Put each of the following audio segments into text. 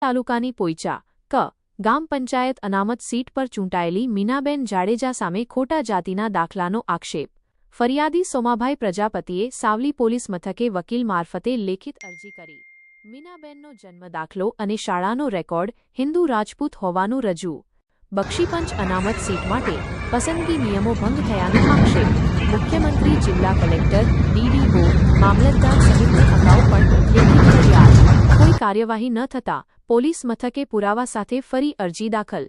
તાલુકાની પોઈચા ક ગામ પંચાયત અનામત સીટ પર ચૂંટાયેલી મીનાબેન જાડેજા સામે ખોટા જાતિના દાખલાનો આક્ષેપ. ફરિયાદી સોમાભાઈ પ્રજાપતિએ સાવલી પોલીસ મથકે વકીલ મારફતે લેખિત અરજી કરી. મીનાબેનનો જન્મ દાખલો અને શાળાનો રેકોર્ડ હિન્દુ રાજપૂત હોવાનું રજૂ. બક્ષીપંચ અનામત સીટ માટે પસંદગી નિયમો ભંગ થયાનો આક્ષેપ. મુખ્યમંત્રી, જિલ્લા કલેક્ટર, ડીડીઓ, મામલતદાર સહિતને અગાઉ પણ લેખિત ફરિયાદ. કોઈ કાર્યવાહી ન થતાં પોલીસ મથકે પુરાવા સાથે ફરી અરજી દાખલ.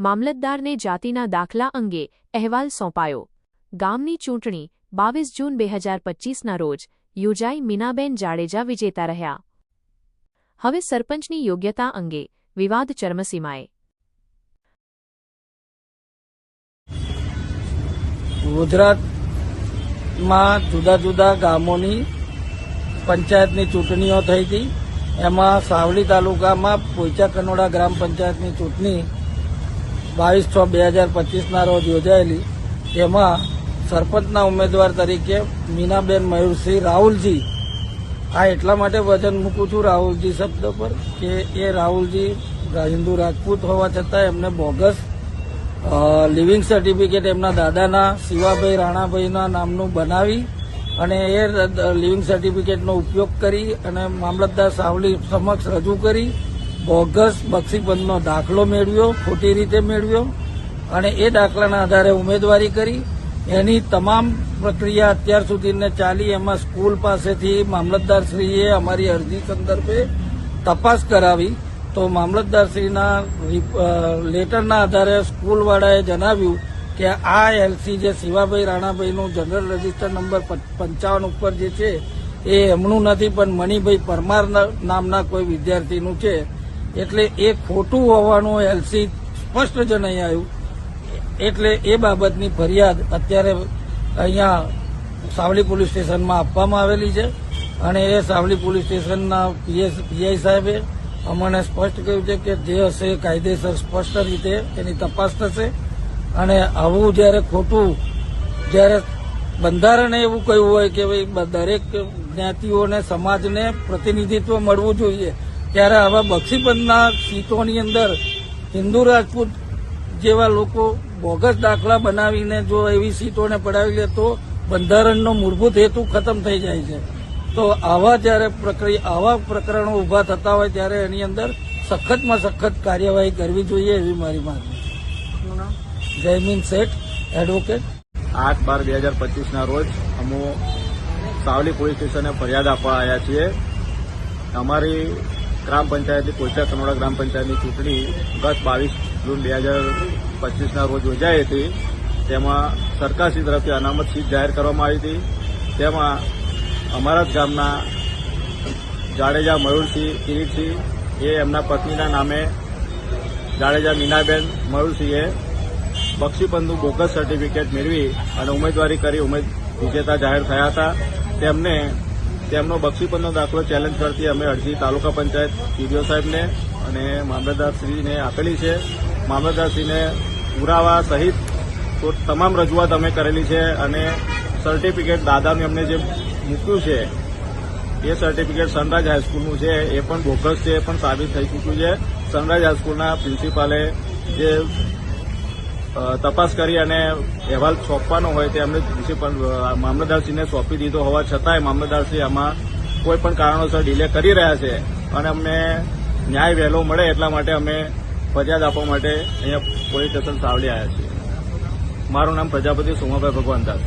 મામલતદારને જાતિના દાખલા અંગે અહેવાલ સોંપાયો. ગામની ચૂંટણી 22 જૂન 2025ના રોજ યોજાઈ. મીનાબેન જાડેજા વિજેતા રહ્યા. હવે સરપંચની યોગ્યતા અંગે વિવાદ ચરમસીમાએ. ગુજરાતમાં જુદા જુદા ગામોની પંચાયતની ચૂંટણીઓ થઈ હતી. એમાં સાવલી તાલુકામાં પોઈચા કનોડા ગ્રામ પંચાયતની ચૂંટણી 22/6/2025ના રોજ યોજાયેલી. તેમાં સરપંચના ઉમેદવાર તરીકે મીનાબેન મયુરસિંહ રાહુલજી, આ એટલા માટે વચન મૂકું છું રાહુલજી શબ્દ પર કે એ રાહુલજી હિન્દુ રાજપૂત હોવા છતાં એમને બોગસ લિવિંગ સર્ટિફિકેટ એમના દાદાના શિવાભાઈ રાણાભાઈના નામનું બનાવી અને એ લિવિંગ સર્ટિફિકેટનો ઉપયોગ કરી અને મામલતદાર સાવલી સમક્ષ રજૂ કરી બોગસ બક્ષીપંચનો દાખલો મેળવ્યો, ખોટી રીતે મેળવ્યો અને એ દાખલાના આધારે ઉમેદવારી કરી. એની તમામ પ્રક્રિયા અત્યાર સુધીને ચાલી. એમાં સ્કૂલ પાસેથી મામલતદારશ્રીએ અમારી અરજી સંદર્ભે તપાસ કરાવી તો મામલતદારશ્રીના લેટરના આધારે સ્કૂલવાળાએ જણાવ્યું કે આ એલસી જે શિવાભાઈ રાણાભાઈનું જનરલ રજીસ્ટર નંબર 55 ઉપર જે છે એ એમનું નથી, પણ મણિભાઈ પરમાર નામના કોઈ વિદ્યાર્થીનું છે. એટલે એ ખોટું હોવાનું એલસી સ્પષ્ટ જણાઈ આવ્યું. એટલે એ બાબતની ફરિયાદ અત્યારે અહીંયા સાવલી પોલીસ સ્ટેશનમાં આપવામાં આવેલી છે અને એ સાવલી પોલીસ સ્ટેશનના પીઆઈ સાહેબે અમને સ્પષ્ટ કહ્યું છે કે જે હશે કાયદેસર સ્પષ્ટ રીતે એની તપાસ થશે. અને આવું જ્યારે ખોટું, જ્યારે બંધારણે એવું કહ્યું હોય કે ભાઈ દરેક જ્ઞાતિઓને સમાજને પ્રતિનિધિત્વ મળવું જોઈએ, ત્યારે આવા બક્ષીપંચના સીટોની અંદર હિન્દુ રાજપૂત જેવા લોકો બોગસ દાખલા બનાવીને જો એવી સીટોને પડાવી લે તો બંધારણનો મૂળભૂત હેતુ ખતમ થઈ જાય છે. તો આવા જ્યારે આવા પ્રકરણો ઉભા થતા હોય ત્યારે એની અંદર સખતમાં સખત કાર્યવાહી કરવી જોઈએ એવી મારી માંગણી. જયમીન શેઠ, એડવોકેટ. 8/12/2025ના રોજ અમે સાવલી પોલીસ સ્ટેશને ફરિયાદ આપવા આવ્યા છીએ. અમારી ગ્રામ પંચાયતની પોઈચા કનોડા ગ્રામ પંચાયતની ચૂંટણી ગત 22 જૂન 2025ના રોજ યોજાઈ હતી. તેમાં સરકારશ્રી તરફથી અનામત સીટ જાહેર કરવામાં આવી હતી. તેમાં અમારા જ ગામના જાડેજા મયુરસિંહ કિરીટસિંહ એ એમના પત્નીના નામે જાડેજા મીનાબેન મયુરસિંહે બક્ષીપંચનું બોગસ સર્ટિફિકેટ મેળવી અને ઉમેદવારી કરી વિજેતા જાહેર થયા હતા. તેમને તેમનો બક્ષીપંચનો દાખલો ચેલેન્જ કરતી અમે અરજી તાલુકા પંચાયત ડીડીઓ સાહેબને અને મામલતદારશ્રીને આપેલી છે. મામલતદારશ્રીને પુરાવા સહિત તમામ રજૂઆત અમે કરેલી છે અને સર્ટિફિકેટ દાદાનું એમને જે મૂક્યું છે એ સર્ટિફિકેટ સનરાઈઝ હાઈસ્કૂલનું છે, એ પણ બોગસ છે, એ પણ સાબિત થઈ ચૂક્યું છે. સનરાઈઝ હાઈસ્કૂલના પ્રિન્સિપાલે જે તપાસ કરી અને અહેવાલ સોંપવાનો હોય તે અમને પ્રિન્સિપલ મામલતદારશ્રીને સોંપી દીધો હોવા છતાંય મામલતદારશ્રી આમાં કોઈ પણ કારણોસર ડિલે કરી રહ્યા છે અને અમને ન્યાય વહેલો મળે એટલા માટે અમે ફરિયાદ આપવા માટે અહીંયા પોલીસ સ્ટેશન સાવલી આવ્યા છીએ. મારું નામ પ્રજાપતિ સોમાભાઈ ભગવાનદાસ.